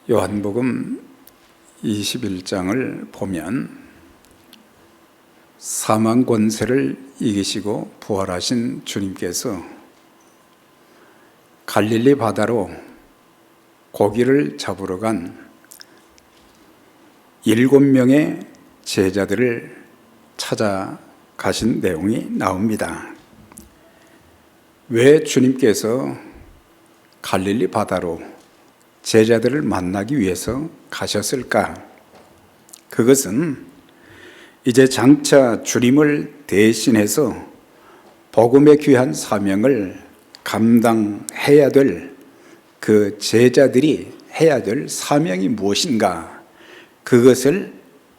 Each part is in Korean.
요한복음 21장을 보면 사망 권세를 이기시고 부활하신 주님께서 갈릴리 바다로 고기를 잡으러 간 7명의 제자들을 찾아가신 내용이 나옵니다. 왜 주님께서 갈릴리 바다로 제자들을 만나기 위해서 가셨을까? 그것은 이제 장차 주님을 대신해서 복음의 귀한 사명을 감당해야 될 그 제자들이 해야 될 사명이 무엇인가? 그것을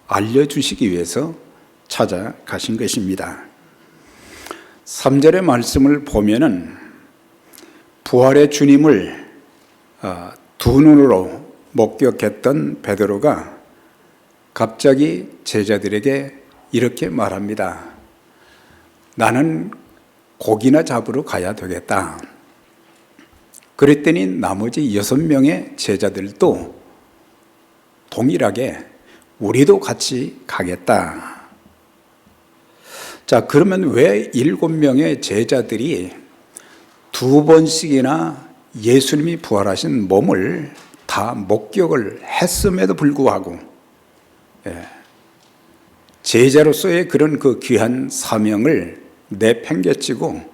알려주시기 위해서 찾아가신 것입니다. 3절의 말씀을 보면은 부활의 주님을 두 눈으로 목격했던 베드로가 갑자기 제자들에게 이렇게 말합니다. 나는 고기나 잡으러 가야 되겠다. 그랬더니 나머지 6명의 제자들도 동일하게 우리도 같이 가겠다. 자, 그러면 왜 7명의 제자들이 2번씩이나 예수님이 부활하신 몸을 다 목격을 했음에도 불구하고 제자로서의 그런 그 귀한 사명을 내팽개치고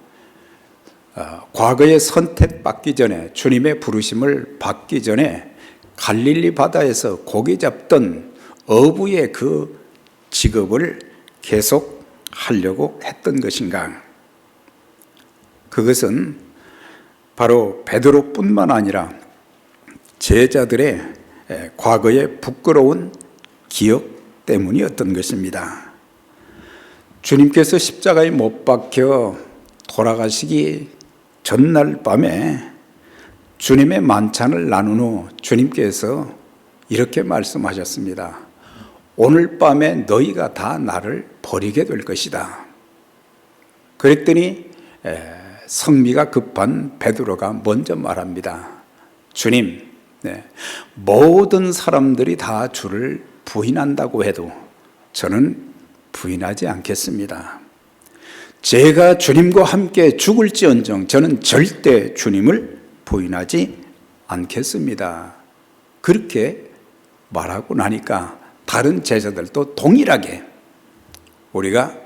과거에 선택받기 전에 주님의 부르심을 받기 전에 갈릴리 바다에서 고기 잡던 어부의 그 직업을 계속 하려고 했던 것인가? 그것은 바로 베드로뿐만 아니라 제자들의 과거의 부끄러운 기억 때문이었던 것입니다. 주님께서 십자가에 못 박혀 돌아가시기 전날 밤에 주님의 만찬을 나눈 후 주님께서 이렇게 말씀하셨습니다. 오늘 밤에 너희가 다 나를 버리게 될 것이다. 그랬더니 성미가 급한 베드로가 먼저 말합니다. 주님, 모든 사람들이 다 주를 부인한다고 해도 저는 부인하지 않겠습니다. 제가 주님과 함께 죽을지언정 저는 절대 주님을 부인하지 않겠습니다. 그렇게 말하고 나니까 다른 제자들도 동일하게 우리가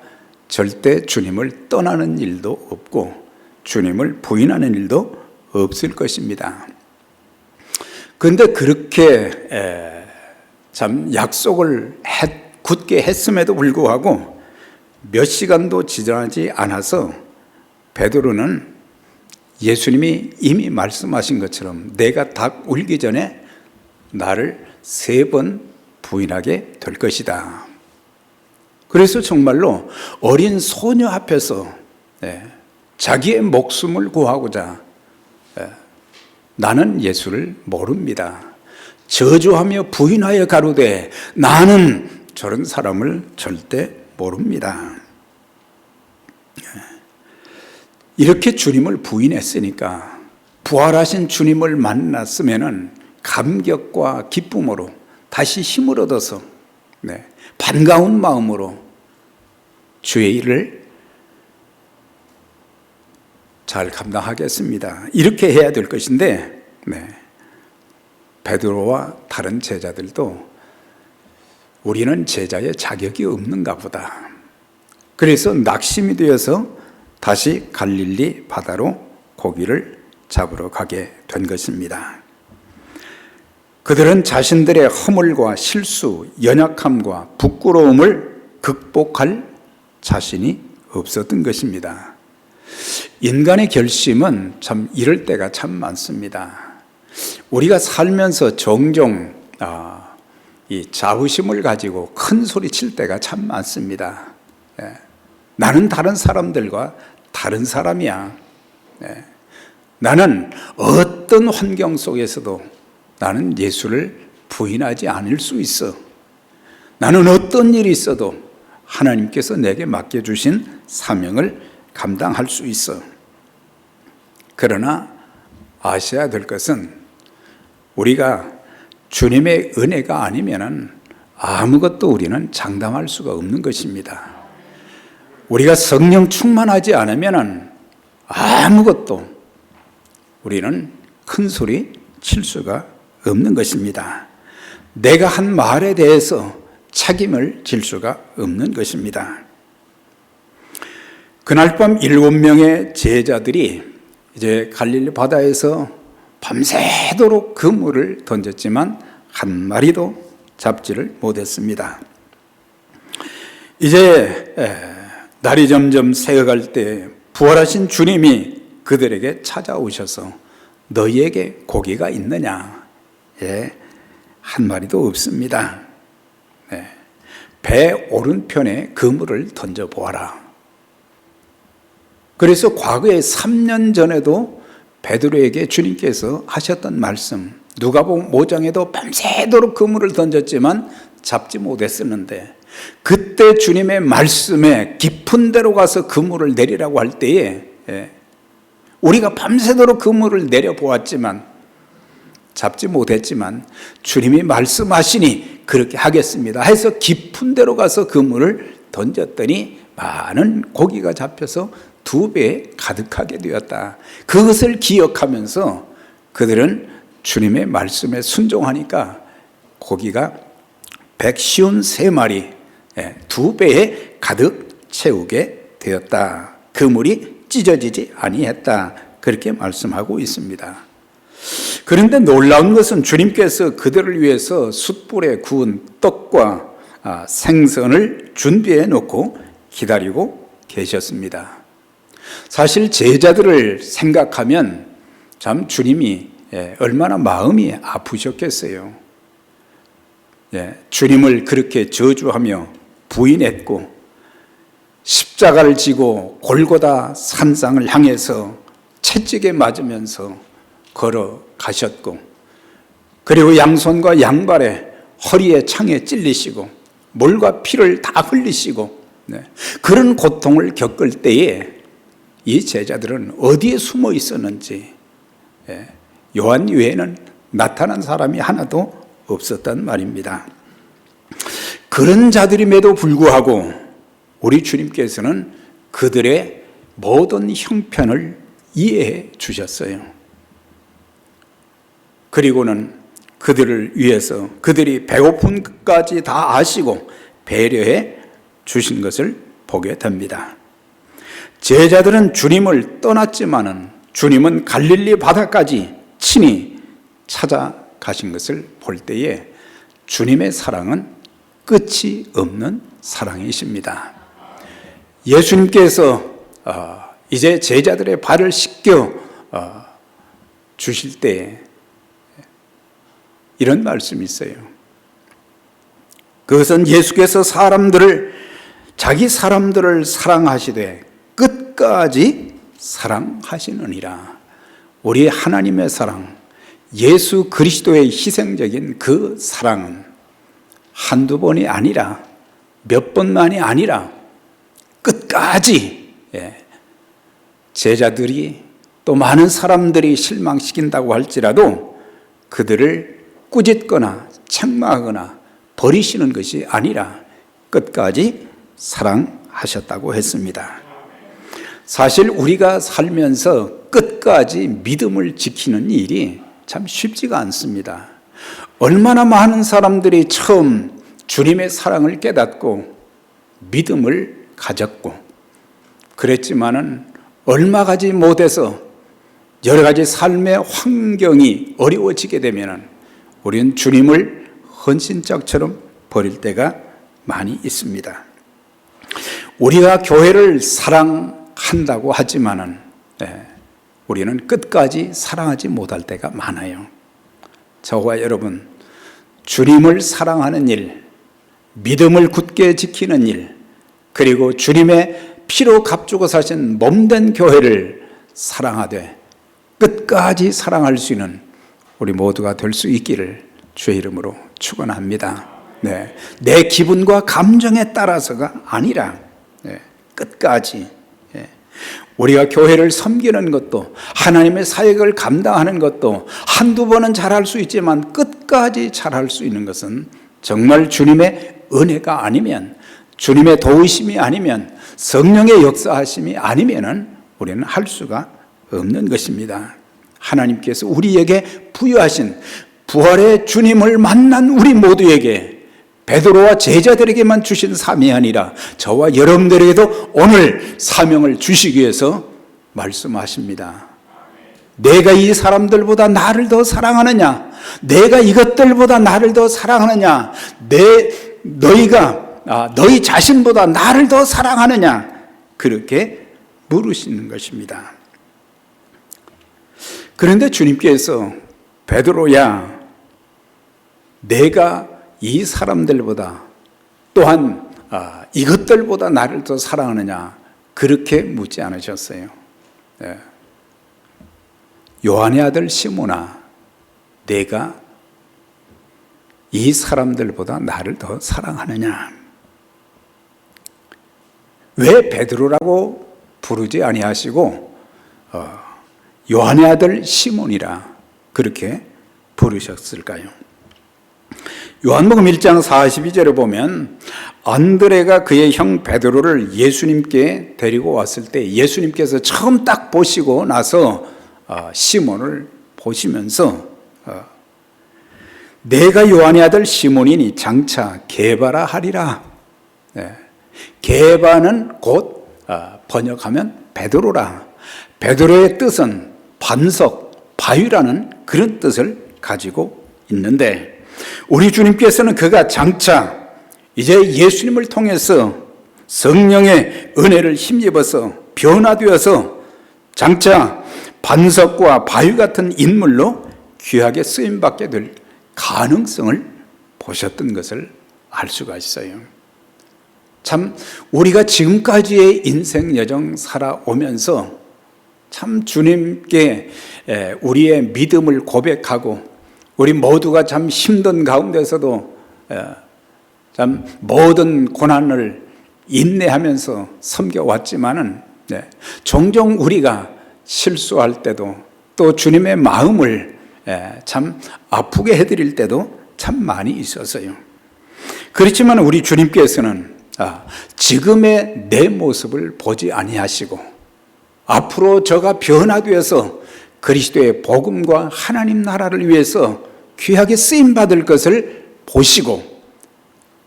절대 주님을 떠나는 일도 없고 주님을 부인하는 일도 없을 것입니다. 그런데 그렇게 참 약속을 굳게 했음에도 불구하고 몇 시간도 지나지 않아서 베드로는 예수님이 이미 말씀하신 것처럼 내가 닭 울기 전에 나를 3번 부인하게 될 것이다. 그래서 정말로 어린 소녀 앞에서 자기의 목숨을 구하고자 나는 예수를 모릅니다. 저주하며 부인하여 가로되 나는 저런 사람을 절대 모릅니다. 이렇게 주님을 부인했으니까 부활하신 주님을 만났으면은 감격과 기쁨으로 다시 힘을 얻어서 반가운 마음으로 주의 일을 잘 감당하겠습니다. 이렇게 해야 될 것인데 베드로와 다른 제자들도 우리는 제자의 자격이 없는가 보다. 그래서 낙심이 되어서 다시 갈릴리 바다로 고기를 잡으러 가게 된 것입니다. 그들은 자신들의 허물과 실수, 연약함과 부끄러움을 극복할 자신이 없었던 것입니다. 인간의 결심은 참 이럴 때가 참 많습니다. 우리가 살면서 종종 이 자부심을 가지고 큰 소리 칠 때가 참 많습니다. 나는 다른 사람들과 다른 사람이야. 나는 어떤 환경 속에서도 나는 예수를 부인하지 않을 수 있어. 나는 어떤 일이 있어도 하나님께서 내게 맡겨주신 사명을 감당할 수 있어. 그러나 아셔야 될 것은 우리가 주님의 은혜가 아니면은 아무것도 우리는 장담할 수가 없는 것입니다. 우리가 성령 충만하지 않으면은 아무것도 우리는 큰 소리 칠 수가 없는 것입니다. 내가 한 말에 대해서 책임을 질 수가 없는 것입니다. 그날 밤 7명의 제자들이 이제 갈릴리 바다에서 밤새도록 그물을 던졌지만 한 마리도 잡지를 못했습니다. 이제 날이 점점 새어갈 때 부활하신 주님이 그들에게 찾아오셔서 너희에게 고기가 있느냐? 한 마리도 없습니다. 배 오른편에 그물을 던져보아라. 그래서 과거에 3년 전에도 베드로에게 주님께서 하셨던 말씀, 누가복음 5장에도 밤새도록 그물을 던졌지만 잡지 못했었는데 그때 주님의 말씀에 깊은 데로 가서 그물을 내리라고 할 때에 우리가 밤새도록 그물을 내려보았지만 잡지 못했지만 주님이 말씀하시니 그렇게 하겠습니다 해서 깊은 데로 가서 그물을 던졌더니 많은 고기가 잡혀서 2배 가득하게 되었다. 그것을 기억하면서 그들은 주님의 말씀에 순종하니까 고기가 153마리 2배에 가득 채우게 되었다. 그물이 찢어지지 아니했다. 그렇게 말씀하고 있습니다. 그런데 놀라운 것은 주님께서 그들을 위해서 숯불에 구운 떡과 생선을 준비해 놓고 기다리고 계셨습니다. 사실 제자들을 생각하면 참 주님이 얼마나 마음이 아프셨겠어요. 주님을 그렇게 저주하며 부인했고 십자가를 지고 골고다 산상을 향해서 채찍에 맞으면서 걸어가셨고 그리고 양손과 양발에 허리에 창에 찔리시고 물과 피를 다 흘리시고 그런 고통을 겪을 때에 이 제자들은 어디에 숨어 있었는지 요한 외에는 나타난 사람이 하나도 없었단 말입니다. 그런 자들임에도 불구하고 우리 주님께서는 그들의 모든 형편을 이해해 주셨어요. 그리고는 그들을 위해서 그들이 배고픈 것까지 다 아시고 배려해 주신 것을 보게 됩니다. 제자들은 주님을 떠났지만은 주님은 갈릴리 바다까지 친히 찾아가신 것을 볼 때에 주님의 사랑은 끝이 없는 사랑이십니다. 예수님께서 이제 제자들의 발을 씻겨 주실 때 이런 말씀이 있어요. 그것은 예수께서 자기 사람들을 사랑하시되 끝까지 사랑하시느니라. 우리 하나님의 사랑, 예수 그리스도의 희생적인 그 사랑은 한두 번이 아니라 몇 번만이 아니라 끝까지 제자들이 또 많은 사람들이 실망시킨다고 할지라도 그들을 꾸짖거나 책망하거나 버리시는 것이 아니라 끝까지 사랑하셨다고 했습니다. 사실 우리가 살면서 끝까지 믿음을 지키는 일이 참 쉽지가 않습니다. 얼마나 많은 사람들이 처음 주님의 사랑을 깨닫고 믿음을 가졌고 그랬지만은 얼마 가지 못해서 여러 가지 삶의 환경이 어려워지게 되면은 우리는 주님을 헌신짝처럼 버릴 때가 많이 있습니다. 우리가 교회를 사랑한다고 하지만은 우리는 끝까지 사랑하지 못할 때가 많아요. 저와 여러분, 주님을 사랑하는 일, 믿음을 굳게 지키는 일, 그리고 주님의 피로 값주고 사신 몸된 교회를 사랑하되 끝까지 사랑할 수 있는 우리 모두가 될 수 있기를 주의 이름으로 축원합니다. 내 기분과 감정에 따라서가 아니라 끝까지 우리가 교회를 섬기는 것도 하나님의 사역을 감당하는 것도 한두 번은 잘할 수 있지만 끝까지 잘할 수 있는 것은 정말 주님의 은혜가 아니면, 주님의 도우심이 아니면, 성령의 역사하심이 아니면은 우리는 할 수가 없는 것입니다. 하나님께서 우리에게 부여하신 부활의 주님을 만난 우리 모두에게, 베드로와 제자들에게만 주신 사명이 아니라 저와 여러분들에게도 오늘 사명을 주시기 위해서 말씀하십니다. 내가 이 사람들보다 나를 더 사랑하느냐? 내가 이것들보다 나를 더 사랑하느냐? 너희 자신보다 나를 더 사랑하느냐? 그렇게 물으시는 것입니다. 그런데 주님께서 베드로야, 내가 이 사람들보다 또한 이것들보다 나를 더 사랑하느냐? 그렇게 묻지 않으셨어요. 네. 요한의 아들 시몬아, 내가 이 사람들보다 나를 더 사랑하느냐? 왜 베드로라고 부르지 아니하시고 요한의 아들 시몬이라 그렇게 부르셨을까요? 요한복음 1장 42절에 보면 안드레가 그의 형 베드로를 예수님께 데리고 왔을 때 예수님께서 처음 딱 보시고 나서 시몬을 보시면서 내가 요한의 아들 시몬이니 장차 게바라 하리라. 게바는 곧 번역하면 베드로라. 베드로의 뜻은 반석, 바위라는 그런 뜻을 가지고 있는데, 우리 주님께서는 그가 장차 이제 예수님을 통해서 성령의 은혜를 힘입어서 변화되어서 장차 반석과 바위 같은 인물로 귀하게 쓰임받게 될 가능성을 보셨던 것을 알 수가 있어요. 참 우리가 지금까지의 인생 여정 살아오면서 참 주님께 우리의 믿음을 고백하고 우리 모두가 참 힘든 가운데서도 참 모든 고난을 인내하면서 섬겨왔지만은 종종 우리가 실수할 때도 또 주님의 마음을 참 아프게 해드릴 때도 참 많이 있었어요. 그렇지만 우리 주님께서는 지금의 내 모습을 보지 아니하시고 앞으로 저가 변화되어서 그리스도의 복음과 하나님 나라를 위해서 귀하게 쓰임받을 것을 보시고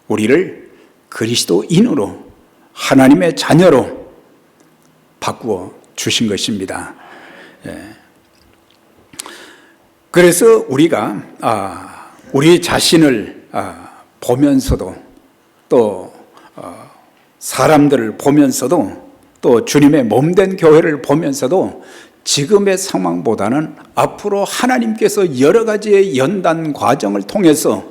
우리를 그리스도인으로 하나님의 자녀로 바꾸어 주신 것입니다. 그래서 우리가 우리 자신을 보면서도 또 사람들을 보면서도 또 주님의 몸된 교회를 보면서도 지금의 상황보다는 앞으로 하나님께서 여러 가지의 연단 과정을 통해서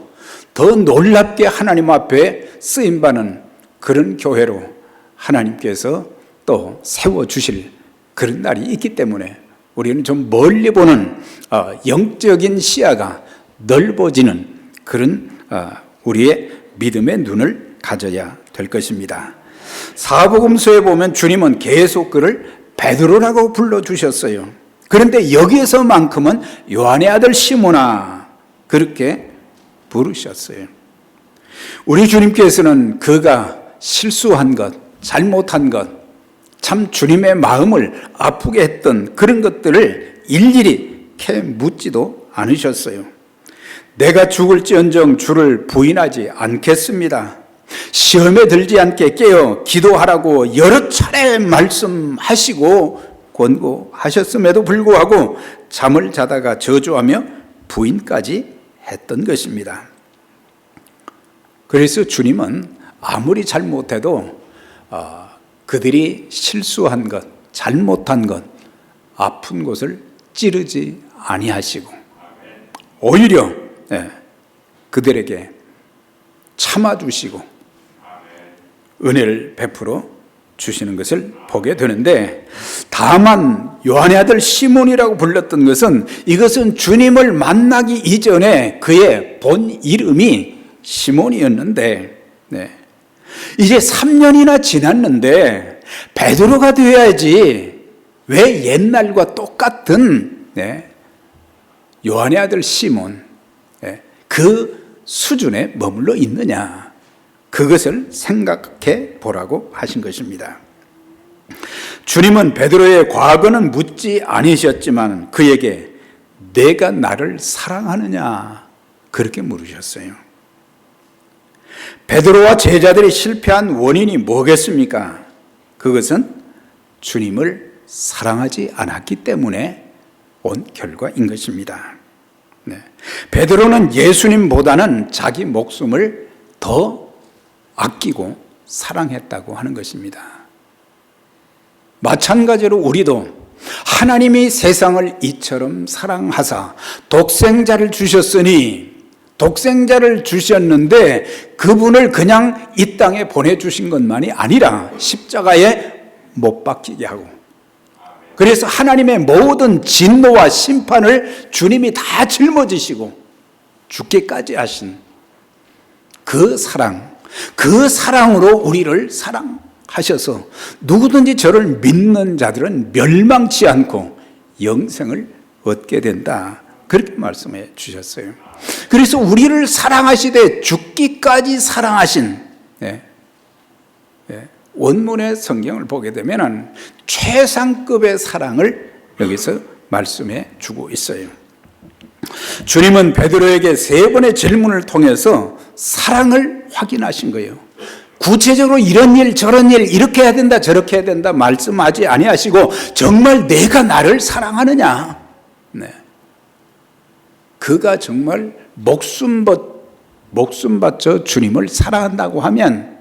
더 놀랍게 하나님 앞에 쓰임받는 그런 교회로 하나님께서 또 세워주실 그런 날이 있기 때문에 우리는 좀 멀리 보는 영적인 시야가 넓어지는 그런 우리의 믿음의 눈을 가져야 될 것입니다. 사복음서에 보면 주님은 계속 그를 베드로라고 불러주셨어요. 그런데 여기에서만큼은 요한의 아들 시몬아 그렇게 부르셨어요. 우리 주님께서는 그가 실수한 것, 잘못한 것, 참 주님의 마음을 아프게 했던 그런 것들을 일일이 캐 묻지도 않으셨어요. 내가 죽을지언정 주를 부인하지 않겠습니다. 시험에 들지 않게 깨어 기도하라고 여러 차례 말씀하시고 권고하셨음에도 불구하고 잠을 자다가 저주하며 부인까지 했던 것입니다. 그래서 주님은 아무리 잘못해도 그들이 실수한 것, 잘못한 것, 아픈 곳을 찌르지 아니하시고 오히려 그들에게 참아주시고 은혜를 베풀어 주시는 것을 보게 되는데, 다만 요한의 아들 시몬이라고 불렀던 것은 이것은 주님을 만나기 이전에 그의 본 이름이 시몬이었는데 이제 3년이나 지났는데 베드로가 되어야지 왜 옛날과 똑같은 요한의 아들 시몬 그 수준에 머물러 있느냐, 그것을 생각해 보라고 하신 것입니다. 주님은 베드로의 과거는 묻지 않으셨지만 그에게 내가 나를 사랑하느냐 그렇게 물으셨어요. 베드로와 제자들이 실패한 원인이 뭐겠습니까? 그것은 주님을 사랑하지 않았기 때문에 온 결과인 것입니다. 베드로는 예수님보다는 자기 목숨을 더 아끼고 사랑했다고 하는 것입니다. 마찬가지로 우리도 하나님이 세상을 이처럼 사랑하사 독생자를 주셨으니, 독생자를 주셨는데 그분을 그냥 이 땅에 보내주신 것만이 아니라 십자가에 못 박히게 하고, 그래서 하나님의 모든 진노와 심판을 주님이 다 짊어지시고 죽기까지 하신 그 사랑, 그 사랑으로 우리를 사랑하셔서 누구든지 저를 믿는 자들은 멸망치 않고 영생을 얻게 된다, 그렇게 말씀해 주셨어요. 그래서 우리를 사랑하시되 죽기까지 사랑하신, 원문의 성경을 보게 되면 최상급의 사랑을 여기서 말씀해 주고 있어요. 주님은 베드로에게 3번의 질문을 통해서 사랑을 확인하신 거예요. 구체적으로 이런 일 저런 일 이렇게 해야 된다 저렇게 해야 된다 말씀하지 아니하시고 정말 내가 나를 사랑하느냐, 그가 정말 목숨 바쳐 주님을 사랑한다고 하면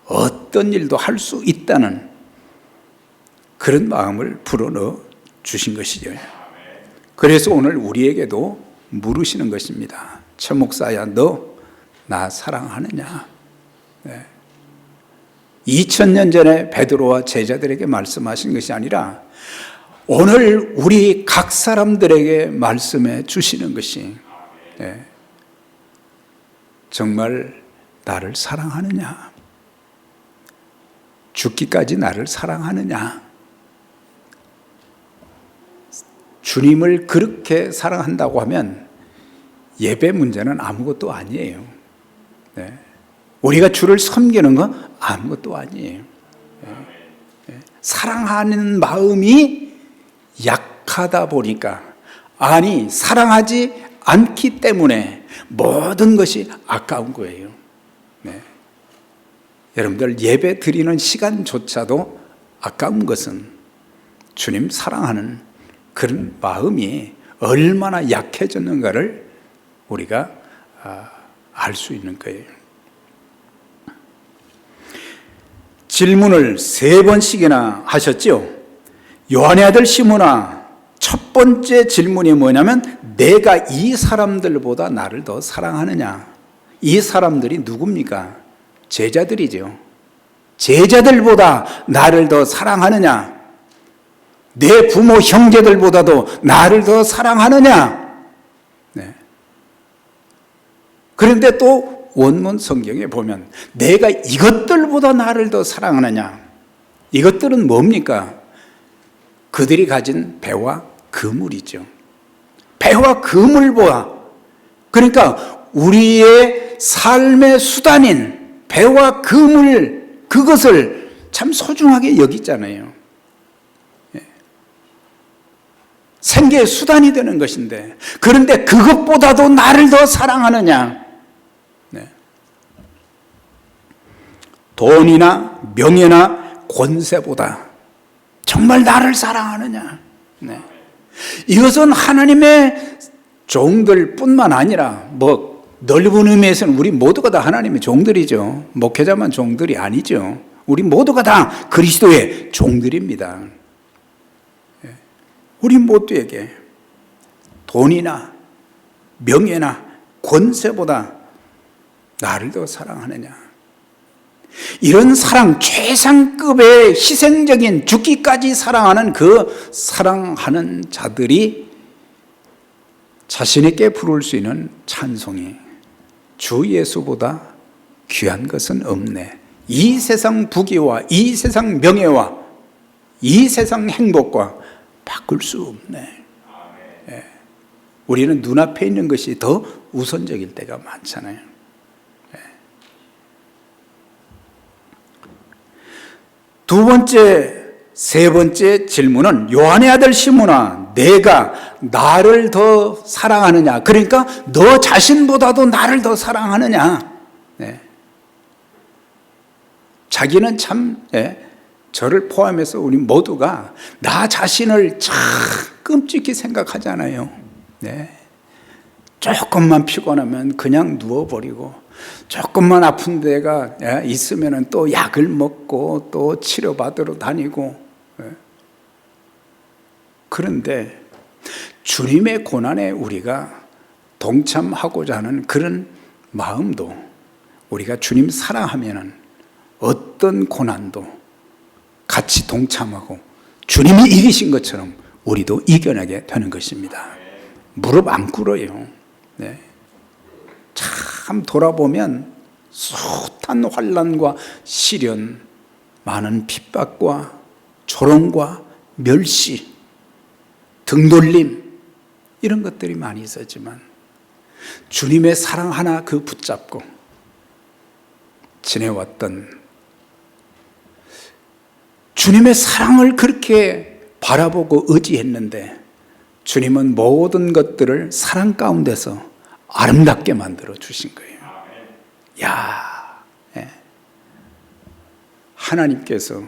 어떤 일도 할 수 있다는 그런 마음을 불어넣어 주신 것이죠. 그래서 오늘 우리에게도 물으시는 것입니다. 최 목사야, 너 나 사랑하느냐? 2000년 전에 베드로와 제자들에게 말씀하신 것이 아니라 오늘 우리 각 사람들에게 말씀해 주시는 것이, 정말 나를 사랑하느냐? 죽기까지 나를 사랑하느냐? 주님을 그렇게 사랑한다고 하면 예배 문제는 아무것도 아니에요. 우리가 주를 섬기는 건 아무것도 아니에요. 사랑하는 마음이 약하다 보니까, 아니 사랑하지 않기 때문에 모든 것이 아까운 거예요. 여러분들 예배 드리는 시간조차도 아까운 것은 주님 사랑하는 그런 마음이 얼마나 약해졌는가를 우리가 알 수 있는 거예요. 질문을 3번씩이나 하셨죠. 요한의 아들 시몬아, 첫 번째 질문이 뭐냐면 내가 이 사람들보다 나를 더 사랑하느냐? 이 사람들이 누굽니까? 제자들이죠. 제자들보다 나를 더 사랑하느냐? 내 부모 형제들보다도 나를 더 사랑하느냐? 그런데 또 원문 성경에 보면 내가 이것들보다 나를 더 사랑하느냐? 이것들은 뭡니까? 그들이 가진 배와 그물이죠. 배와 그물보다, 그러니까 우리의 삶의 수단인 배와 그물, 그것을 참 소중하게 여기잖아요. 생계의 수단이 되는 것인데, 그런데 그것보다도 나를 더 사랑하느냐? 돈이나 명예나 권세보다 정말 나를 사랑하느냐? 이것은 하나님의 종들뿐만 아니라 넓은 의미에서는 우리 모두가 다 하나님의 종들이죠. 목회자만 종들이 아니죠. 우리 모두가 다 그리스도의 종들입니다. 우리 모두에게 돈이나 명예나 권세보다 나를 더 사랑하느냐? 이런 사랑, 최상급의 희생적인 죽기까지 사랑하는 그 사랑하는 자들이 자신있게 부를 수 있는 찬송이 주 예수보다 귀한 것은 없네, 이 세상 부귀와 이 세상 명예와 이 세상 행복과 바꿀 수 없네. 예. 우리는 눈앞에 있는 것이 더 우선적일 때가 많잖아요. 예. 두 번째, 세 번째 질문은 요한의 아들 시몬아, 내가 나를 더 사랑하느냐? 그러니까 너 자신보다도 나를 더 사랑하느냐? 네. 자기는 참 저를 포함해서 우리 모두가 나 자신을 참 끔찍히 생각하잖아요. 네. 조금만 피곤하면 그냥 누워버리고 조금만 아픈 데가 있으면 또 약을 먹고 또 치료받으러 다니고. 그런데 주님의 고난에 우리가 동참하고자 하는 그런 마음도, 우리가 주님 사랑하면 어떤 고난도 같이 동참하고 주님이 이기신 것처럼 우리도 이겨내게 되는 것입니다. 무릎 안 꿇어요. 네. 참 돌아보면 숱한 환난과 시련, 많은 핍박과 조롱과 멸시, 등돌림, 이런 것들이 많이 있었지만 주님의 사랑 하나 그 붙잡고 지내왔던, 주님의 사랑을 그렇게 바라보고 의지했는데 주님은 모든 것들을 사랑 가운데서 아름답게 만들어 주신 거예요. 야, 예. 하나님께서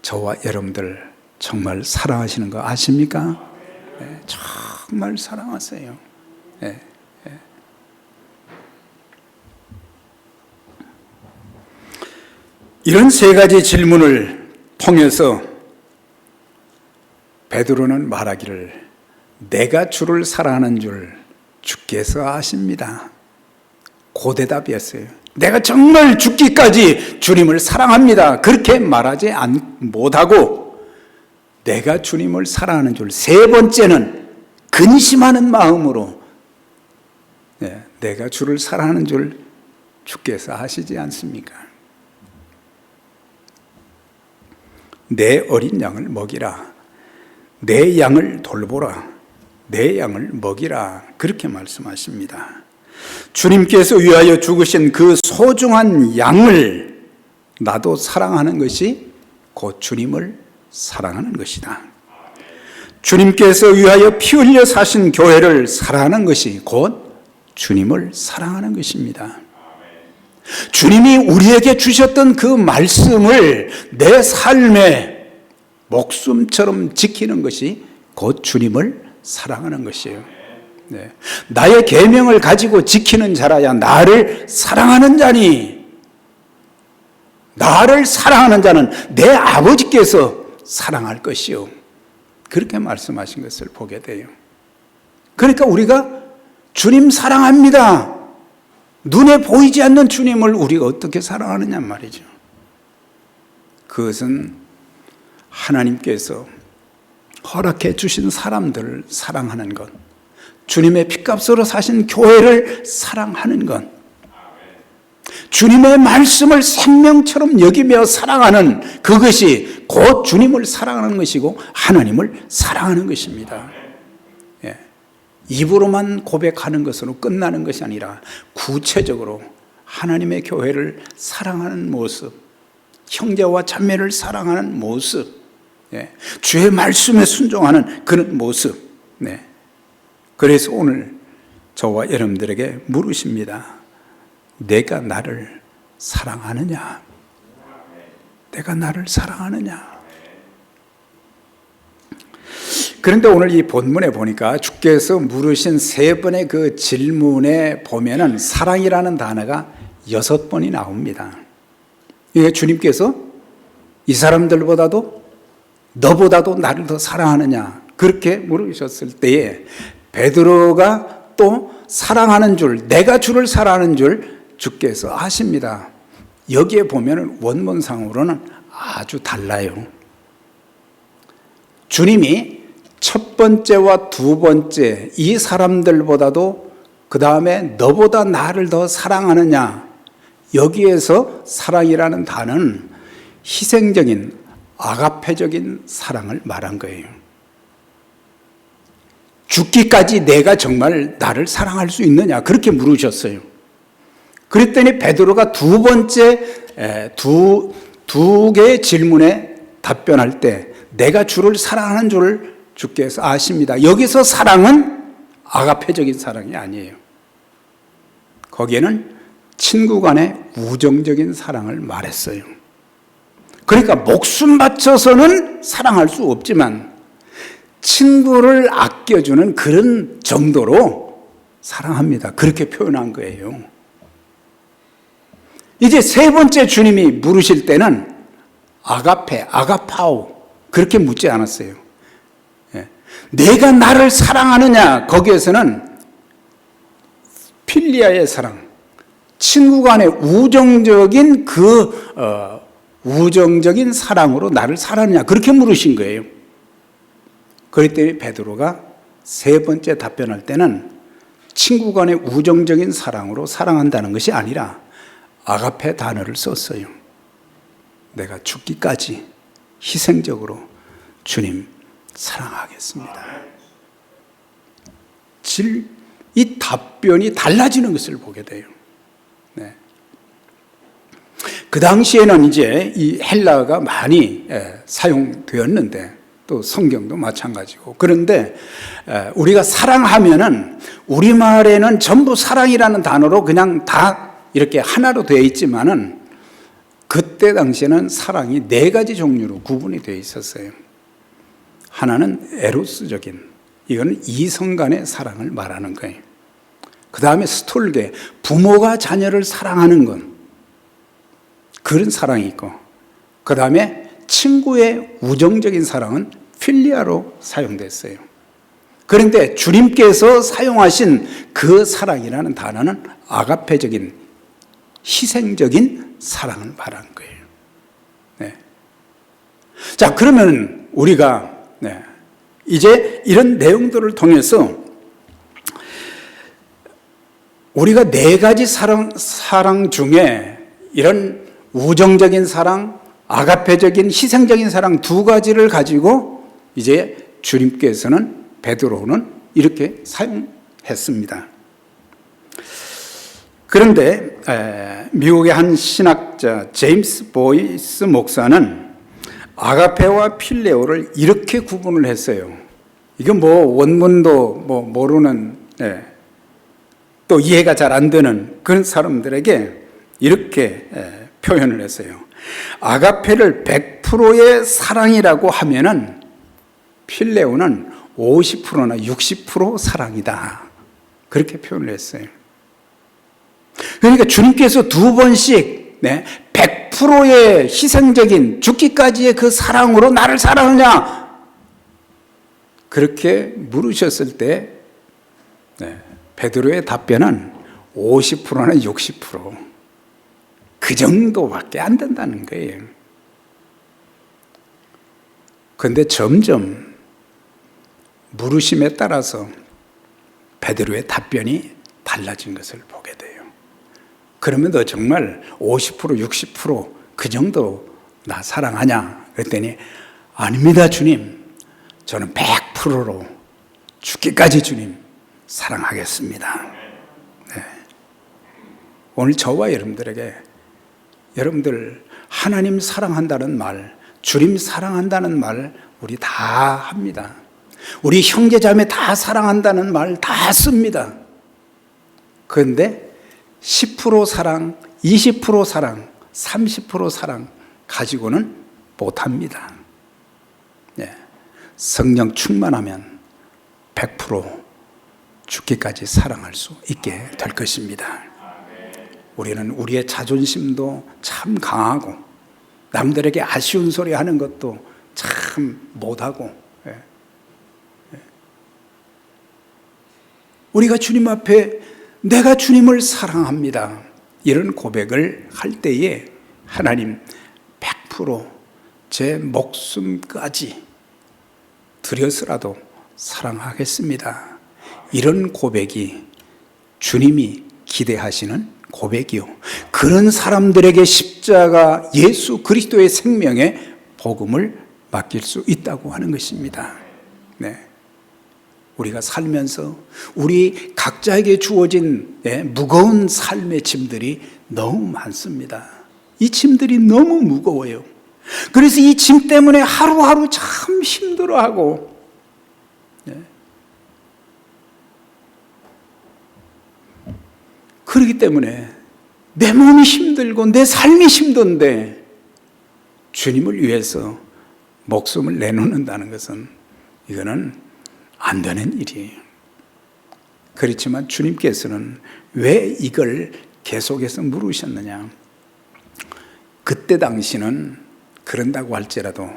저와 여러분들 정말 사랑하시는 거 아십니까? 네, 정말 사랑하세요. 네, 네. 이런 세 가지 질문을 통해서 베드로는 말하기를 내가 주를 사랑하는 줄 주께서 아십니다. 그 대답이었어요. 내가 정말 죽기까지 주님을 사랑합니다. 그렇게 말하지 못하고 내가 주님을 사랑하는 줄, 세 번째는 근심하는 마음으로 내가 주를 사랑하는 줄 주께서 아시지 않습니까? 내 어린 양을 먹이라, 내 양을 돌보라, 내 양을 먹이라, 그렇게 말씀하십니다. 주님께서 위하여 죽으신 그 소중한 양을 나도 사랑하는 것이 곧 주님을 사랑하는 것이다. 주님께서 위하여 피 흘려 사신 교회를 사랑하는 것이 곧 주님을 사랑하는 것입니다. 주님이 우리에게 주셨던 그 말씀을 내 삶의 목숨처럼 지키는 것이 곧 주님을 사랑하는 것이에요. 네. 나의 계명을 가지고 지키는 자라야 나를 사랑하는 자니, 나를 사랑하는 자는 내 아버지께서 사랑할 것이요, 그렇게 말씀하신 것을 보게 돼요. 그러니까 우리가 주님 사랑합니다. 눈에 보이지 않는 주님을 우리가 어떻게 사랑하느냐 말이죠. 그것은 하나님께서 허락해 주신 사람들을 사랑하는 것, 주님의 핏값으로 사신 교회를 사랑하는 것, 주님의 말씀을 생명처럼 여기며 사랑하는 그것이 곧 주님을 사랑하는 것이고 하나님을 사랑하는 것입니다. 예. 입으로만 고백하는 것으로 끝나는 것이 아니라 구체적으로 하나님의 교회를 사랑하는 모습, 형제와 자매를 사랑하는 모습, 예. 주의 말씀에 순종하는 그런 모습. 네. 그래서 오늘 저와 여러분들에게 물으십니다. 내가 나를 사랑하느냐? 내가 나를 사랑하느냐? 그런데 오늘 이 본문에 보니까 주께서 물으신 세 번의 그 질문에 보면은 사랑이라는 단어가 6번이 나옵니다. 이게 주님께서 이 사람들보다도 너보다도 나를 더 사랑하느냐? 그렇게 물으셨을 때에 베드로가 또 사랑하는 줄, 내가 주를 사랑하는 줄 주께서 아십니다. 여기에 보면 원문상으로는 아주 달라요. 주님이 첫 번째와 두 번째 이 사람들보다도 그 다음에 너보다 나를 더 사랑하느냐, 여기에서 사랑이라는 단어는 희생적인 아가페적인 사랑을 말한 거예요. 죽기까지 내가 정말 나를 사랑할 수 있느냐 그렇게 물으셨어요. 그랬더니 베드로가 두 번째 두 개의 질문에 답변할 때 내가 주를 사랑하는 줄을 주께서 아십니다. 여기서 사랑은 아가페적인 사랑이 아니에요. 거기에는 친구 간의 우정적인 사랑을 말했어요. 그러니까 목숨 바쳐서는 사랑할 수 없지만 친구를 아껴주는 그런 정도로 사랑합니다. 그렇게 표현한 거예요. 이제 세 번째 주님이 물으실 때는 아가페, 아가파오 그렇게 묻지 않았어요. 내가 나를 사랑하느냐 거기에서는 필리아의 사랑, 친구 간의 우정적인 우정적인 사랑으로 나를 사랑하느냐 그렇게 물으신 거예요. 그랬더니 베드로가 세 번째 답변할 때는 친구 간의 우정적인 사랑으로 사랑한다는 것이 아니라 아가페 단어를 썼어요. 내가 죽기까지 희생적으로 주님 사랑하겠습니다. 이 답변이 달라지는 것을 보게 돼요. 네. 그 당시에는 이제 이 헬라어가 많이 사용되었는데 또 성경도 마찬가지고 그런데 우리가 사랑하면은 우리말에는 전부 사랑이라는 단어로 그냥 다 이렇게 하나로 되어 있지만은 그때 당시에는 사랑이 네 가지 종류로 구분이 되어 있었어요. 하나는 에로스적인, 이거는 이성 간의 사랑을 말하는 거예요. 그 다음에 스톨게, 부모가 자녀를 사랑하는 건 그런 사랑이 있고, 그 다음에 친구의 우정적인 사랑은 필리아로 사용됐어요. 그런데 주님께서 사용하신 그 사랑이라는 단어는 아가페적인 희생적인 사랑을 말하는 거예요. 네. 자, 그러면 우리가 이제 이런 내용들을 통해서 우리가 네 가지 사랑 중에 이런 우정적인 사랑, 아가페적인 희생적인 사랑 두 가지를 가지고 이제 주님께서는 베드로는 이렇게 사용했습니다. 그런데 미국의 한 신학자 제임스 보이스 목사는 아가페와 필레오를 이렇게 구분을 했어요. 이건 원문도 모르는 또 이해가 잘 안 되는 그런 사람들에게 이렇게 표현을 했어요. 아가페를 100%의 사랑이라고 하면은 필레오는 50%나 60% 사랑이다. 그렇게 표현을 했어요. 그러니까 주님께서 두 번씩 100%의 희생적인 죽기까지의 그 사랑으로 나를 사랑하냐 그렇게 물으셨을 때 베드로의 답변은 50%나 60% 그 정도밖에 안 된다는 거예요. 그런데 점점 물으심에 따라서 베드로의 답변이 달라진 것을 보게 돼요. 그러면 너 정말 50%, 60%그 정도 나 사랑하냐? 그랬더니 아닙니다, 주님. 저는 100%로 죽기까지 주님 사랑하겠습니다. 네. 오늘 저와 여러분들에게 여러분들 하나님 사랑한다는 말, 주님 사랑한다는 말 우리 다 합니다. 우리 형제 자매 다 사랑한다는 말 다 씁니다. 그런데 10% 사랑, 20% 사랑, 30% 사랑 가지고는 못합니다. 네. 성령 충만하면 100% 죽기까지 사랑할 수 있게 될 것입니다. 우리는 우리의 자존심도 참 강하고 남들에게 아쉬운 소리 하는 것도 참 못하고 우리가 주님 앞에 내가 주님을 사랑합니다. 이런 고백을 할 때에 하나님 100% 제 목숨까지 들여서라도 사랑하겠습니다. 이런 고백이 주님이 기대하시는 고백이요. 그런 사람들에게 십자가 예수 그리스도의 생명의 복음을 맡길 수 있다고 하는 것입니다. 네. 우리가 살면서 우리 각자에게 주어진 무거운 삶의 짐들이 너무 많습니다. 이 짐들이 너무 무거워요. 그래서 이 짐 때문에 하루하루 참 힘들어하고, 그렇기 때문에 내 몸이 힘들고 내 삶이 힘든데 주님을 위해서 목숨을 내놓는다는 것은 이거는 안 되는 일이에요. 그렇지만 주님께서는 왜 이걸 계속해서 물으셨느냐? 그때 당시는 그런다고 할지라도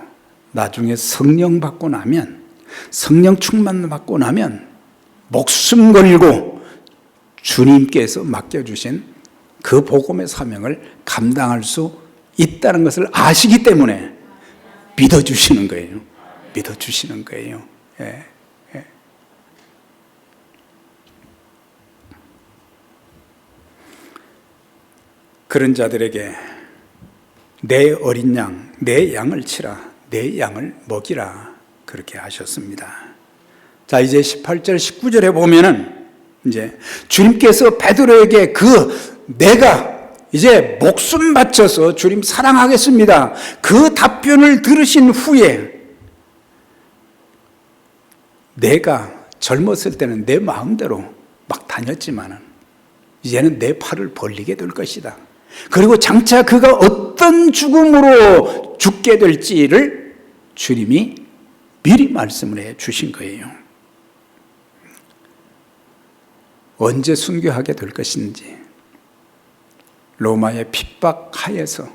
나중에 성령 받고 나면, 성령 충만 받고 나면 목숨 걸고 주님께서 맡겨주신 그 복음의 사명을 감당할 수 있다는 것을 아시기 때문에 믿어주시는 거예요. 믿어주시는 거예요. 예. 그런 자들에게 내 어린 양, 내 양을 치라, 내 양을 먹이라, 그렇게 하셨습니다. 자, 이제 18절, 19절에 보면은 이제 주님께서 베드로에게 내가 이제 목숨 바쳐서 주님 사랑하겠습니다, 그 답변을 들으신 후에, 내가 젊었을 때는 내 마음대로 막 다녔지만은 이제는 내 팔을 벌리게 될 것이다. 그리고 장차 그가 어떤 죽음으로 죽게 될지를 주님이 미리 말씀을 해 주신 거예요. 언제 순교하게 될 것인지, 로마의 핍박하에서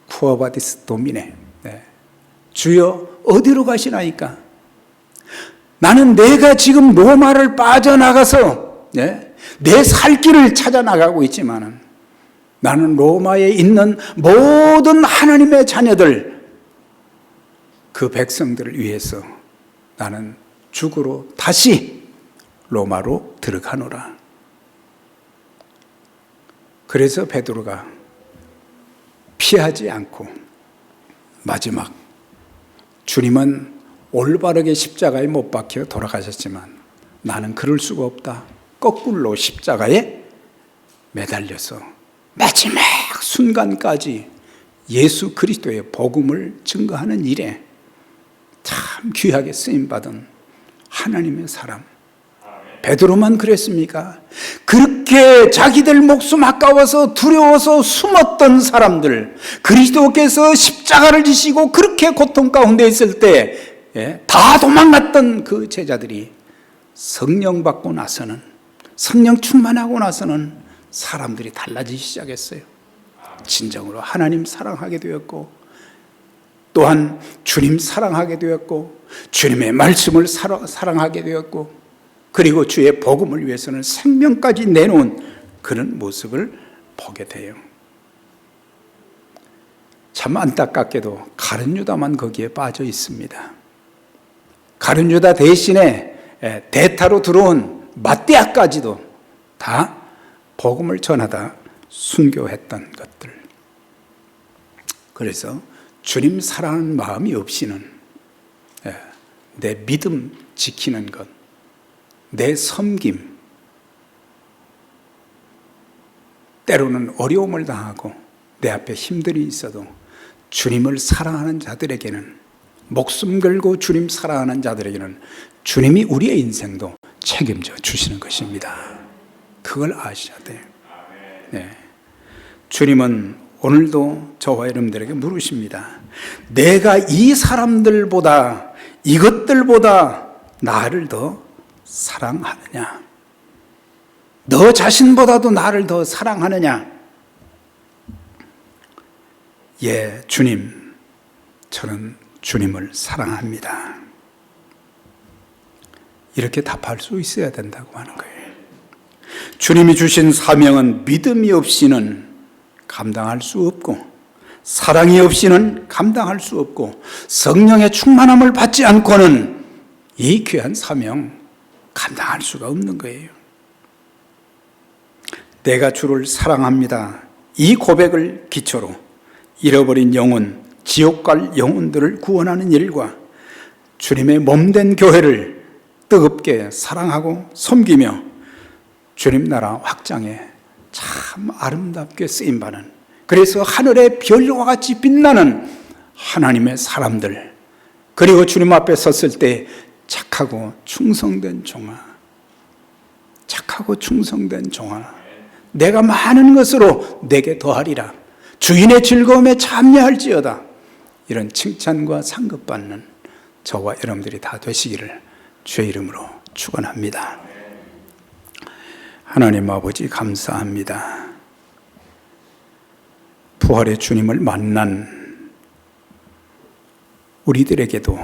쿠어바디스 도미네, 주여 어디로 가시나이까? 나는 내가 지금 로마를 빠져나가서 내 살 길을 찾아 나가고 있지만은, 나는 로마에 있는 모든 하나님의 자녀들, 그 백성들을 위해서 나는 죽으러 다시 로마로 들어가노라. 그래서 베드로가 피하지 않고 마지막, 주님은 올바르게 십자가에 못 박혀 돌아가셨지만 나는 그럴 수가 없다. 거꾸로 십자가에 매달려서 마지막 순간까지 예수 그리스도의 복음을 증거하는 일에 참 귀하게 쓰임받은 하나님의 사람, 베드로만 그랬습니까? 그렇게 자기들 목숨 아까워서 두려워서 숨었던 사람들, 그리스도께서 십자가를 지시고 그렇게 고통 가운데 있을 때 다 도망갔던 그 제자들이 성령 받고 나서는, 성령 충만하고 나서는 사람들이 달라지기 시작했어요. 진정으로 하나님 사랑하게 되었고, 또한 주님 사랑하게 되었고, 주님의 말씀을 사랑하게 되었고, 그리고 주의 복음을 위해서는 생명까지 내놓은 그런 모습을 보게 돼요. 참 안타깝게도 가룟 유다만 거기에 빠져 있습니다. 가룟 유다 대신에 대타로 들어온 마띠아까지도 다 복음을 전하다 순교했던 것들. 그래서 주님 사랑하는 마음이 없이는 내 믿음 지키는 것, 내 섬김, 때로는 어려움을 당하고 내 앞에 힘들이 있어도 주님을 사랑하는 자들에게는, 목숨 걸고 주님 사랑하는 자들에게는 주님이 우리의 인생도 책임져 주시는 것입니다. 그걸 아셔야 돼요. 주님은 오늘도 저와 여러분들에게 물으십니다. 내가 이 사람들보다, 이것들보다 나를 더 사랑하느냐? 너 자신보다도 나를 더 사랑하느냐? 예, 주님, 저는 주님을 사랑합니다. 이렇게 답할 수 있어야 된다고 하는 거예요. 주님이 주신 사명은 믿음이 없이는 감당할 수 없고, 사랑이 없이는 감당할 수 없고, 성령의 충만함을 받지 않고는 이 귀한 사명 감당할 수가 없는 거예요. 내가 주를 사랑합니다. 이 고백을 기초로 잃어버린 영혼, 지옥 갈 영혼들을 구원하는 일과 주님의 몸된 교회를 뜨겁게 사랑하고 섬기며 주님 나라 확장에 참 아름답게 쓰임받는, 그래서 하늘의 별과 같이 빛나는 하나님의 사람들, 그리고 주님 앞에 섰을 때 착하고 충성된 종아, 착하고 충성된 종아, 내가 많은 것으로 내게 더하리라, 주인의 즐거움에 참여할지어다, 이런 칭찬과 상급받는 저와 여러분들이 다 되시기를 주의 이름으로 축원합니다. 하나님 아버지 감사합니다. 부활의 주님을 만난 우리들에게도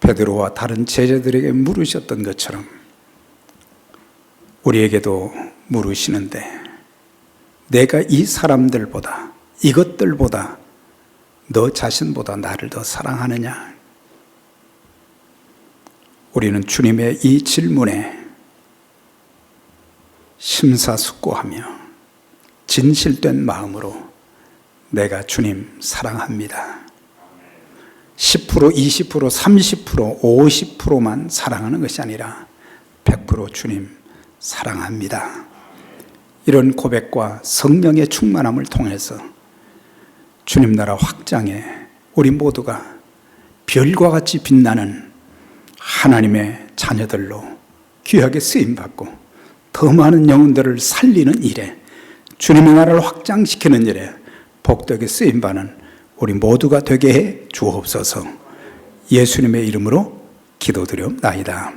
베드로와 다른 제자들에게 물으셨던 것처럼 우리에게도 물으시는데, 내가 이 사람들보다, 이것들보다, 너 자신보다 나를 더 사랑하느냐? 우리는 주님의 이 질문에 심사숙고하며 진실된 마음으로 내가 주님 사랑합니다, 10%, 20%, 30%, 50%만 사랑하는 것이 아니라 100% 주님 사랑합니다, 이런 고백과 성령의 충만함을 통해서 주님 나라 확장에 우리 모두가 별과 같이 빛나는 하나님의 자녀들로 귀하게 쓰임받고 더 많은 영혼들을 살리는 일에, 주님의 나라를 확장시키는 일에 복되게 쓰임받는 우리 모두가 되게 해 주옵소서. 예수님의 이름으로 기도드리옵나이다.